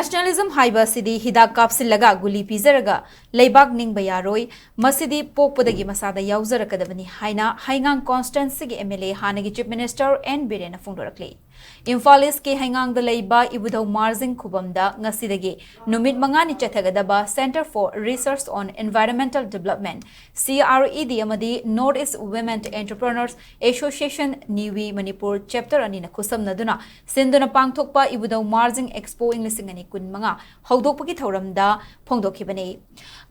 Nationalism Haiba-Sidi Hidak Kapsillaga Gulli Pijaraga Leibak Ning Yaroi Masidi Pokpodagi Masada Yauzarakadabani Haina Haingang Constancy MLA Hanagi Chief Minister and Biren Fundorakli. Imphal is ke Haingang the Leiba Ibudo Marzing Kubamda Ngasidagi Numid Mangani Chathagadaba Center for Research on Environmental Development CRE Amadi Northeast Women Entrepreneurs Association Niwi Manipur Chapter Anina Kusam Naduna Sinduna Pangtokpa Ibudo Marzing Expo English Ngani Kun Manga Haudopaki Thoramda Pongdokibane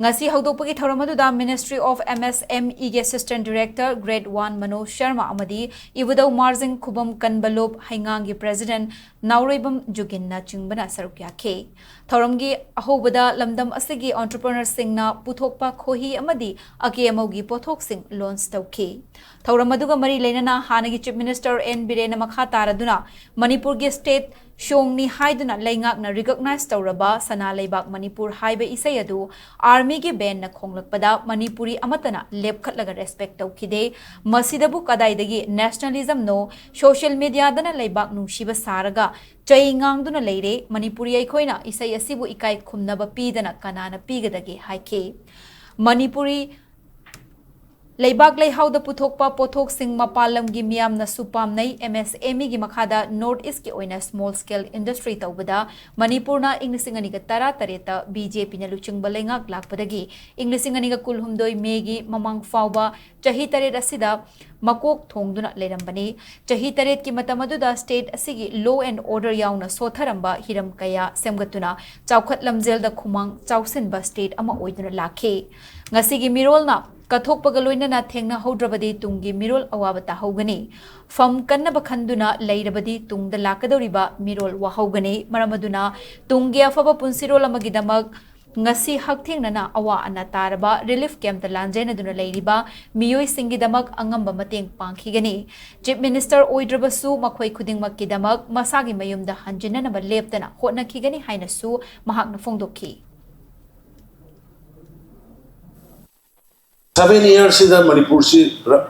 Ngasi Haudopaki Thoramadu Ministry of MSME Assistant Director Grade 1 Mano Sharma Amadi Ibudo Marzing Kubam Kanbalop Haingangi President Nauribam Juginna Chungbana Sarukya K. Thoramgi Ahobada Lamdam Asigi Entrepreneur Singna Putokpa Kohi Amadi Ake Amogi Potok Sing Loans Tauke. Thoramaduga Mari Lenana Hanagi Chief Minister N. Biren Makataraduna Manipur State Shongni Haiduna Laingakna recognized Tauraba Sana Leibak Manipur Haiba-Sidi Army Ge Ben na Konglakpada Manipuri Amatana Lepkatlaga Respect Taukide Masidabu Kadaidagi Nationalism no Social Media Dana Leibak Nungshiba Saraga Chaingang Duna Lady Manipuri Koina Isai Asibu Ikai Kumnaba Pidana Kanana Pigadagi Haike Manipuri Leibak lay how the Putokpa Potok Sing Mapalam Gimiam na Supam Nay MSME Gimakada Northeast Oina small scale industry Taubada Manipurna Inglisingani Tara Tareta BJP Naluchung Balenga Lakpadagi Inglisingani Kulhumdoi Megi Mamang Fauba Chahitare Asida Makok Thongduna Lerambani Chahitaret Kimatamadуда State Asigi Law and Order Yauna Sotharamba Hiram Kaya Semgatuna Chaukat Lamzel the Kumang Chausinba State Ama Oiduna Lake Ngasigi Mirolna Kathok Pagaloina na Thengna Hodrabadi Tungi Mirol Awabata Hogani. From Kanabakanduna Lairabadi Tung the Lakadoriba Mirol Wahogani, Maramaduna, Tungia Faba Punsirola Magidamag, Ngasi Haktinana Awa Anataraba, Relief Camp the Lanjana Duna Lairiba, Miyoi Singidamag Angamba Mating Pankigani. Chief Minister Oidrabasu Makway Kuding Makidamag, Masagi Mayum the Hanjana Leptana, Hotna Kigani Hainasu, Mahakna Fongdoki. 7 years in the Manipur,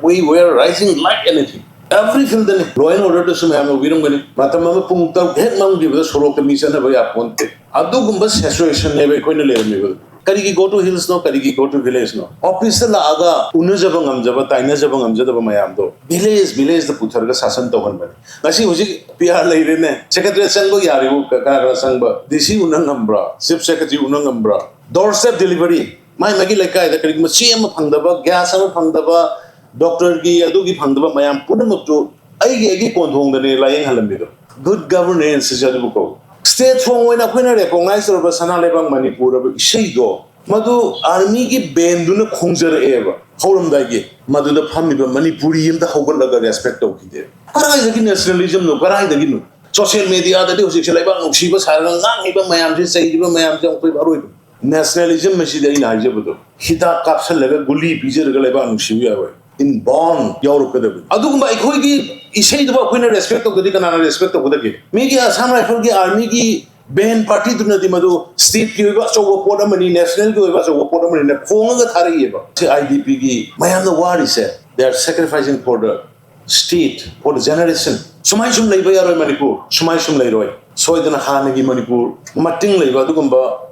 we were rising like anything. Every field, law and order to some hammer, we don't get it. Matamama Punta, head mount give us Soroka Mission of Yaponte. Adugumbas situation never going to live. Kariki go to hills no, Kariki go to village no. Officer Laga, Unuzabangam Java, Tainazabangam Jadamayamdo. Village the Putarga Sasan Tohan. Nasi Uji PR lady, Secretary Sango Yari, Kakara Sangba, DC Unangambra, Sip Secretary Unangambra, doorstep delivery. My Magi like the Machim Pangdaba, gas of Pangdaba, Doctor Gi, Adugi Pangdaba, Mayam, put them up to Agi Kontong the lying Halamido. Good governance is Jaduko. State from when a winner recognized over Sana Lebang Manipur, Shigo, Madu Armigi Ben Duna Kongzer Eva, Holum Dagi, Madu the Pamiba, Manipuri, the Hogalaga respect of Kide. Parai the nationalism, no Parai the Ginu. Social media, the Dosik, she was having even Mayam, say, Mayam, Aru. Nationalism machine in Hijabudo. Hidak Kapsillaga Gulli Pijaraga in Bonn, Europe. Aduma Kogi is said about winner respect of the Dikan respect of the game. Media, some Rifle Army, Ben Party to Nadimado, State gave us over Portamani, National gave us over Portamani, the Pong of the Tariba. IDPG, Mayam the Wadi said they are sacrificing for the state, for the generation. Sumaishum Labor Manipur, Sumaishum Yaroi, Soidan Hanagi Manipur, Mating Labadugumba.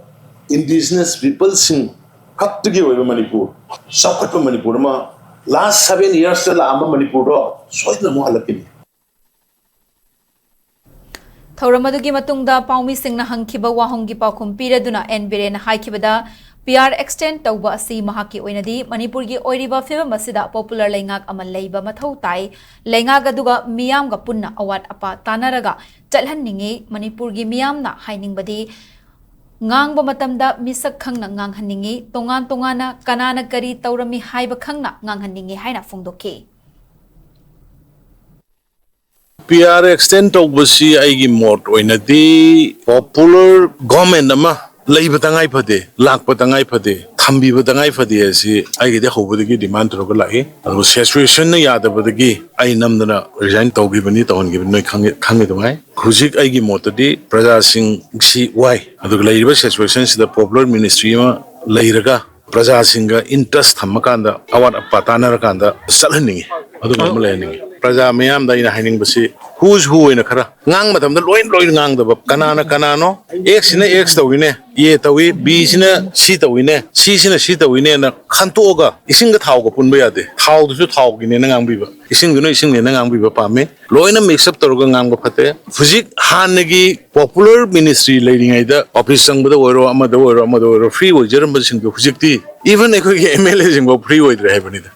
Indigenous people sing cut to give away Manipur. Socket to Manipur. Last 7 years, the Lama Manipur, so the Muhalakini. Thoramadugi Matungda, Paumi Sing na Hankiba Wahongi Pakum Piraduna and Biren Haikibada, PR extent Tauba Si Mahaki Oinadi, Manipurgi Oiriba Fiba Masida, popular Langak Amalaiba Matautai, Langagaduga Miam Gapuna, Awat Apa, Tanaraga, Jalhan Ningi, Manipurgi Miam na Haining Badi. Ngang ba matamda misak khang na ngang haningi tongan tongana kanana kari taurami haiba khang na ngang haningi haina fongdoke PR extent of basi aigi mot oinadi popular government ama leiba tangai phade lakpa tangai phade thambi ba tangai phade asi aigi de hobudagi demand ro lai adu situation na yada badagi ai namdana resign tawgi bani tawon gi noi khange dongai khujik aigi motadi praja sing si wai adu leiba situation sida popular ministry ma leiraga praja singa interest thamakanda awat patana rakanda salhaningi adu mamle ningi Praja Mayam da ina hiding basi. Who's who in a kara? Ngang matam the loin ngang the kanana kanano. X in a X the winner. Ye tawi, B in a sita winner. C in a sita winner and a kantoga. Isn't the talk upon Beade. How to talk in an ambiva. Isn't going to sing in an ambiva pame. Loina makes up Torgang Pate. Physic Hanegi popular ministry leading either office sung with the word or free with German Physic. Even a MLA is in free with the heaven.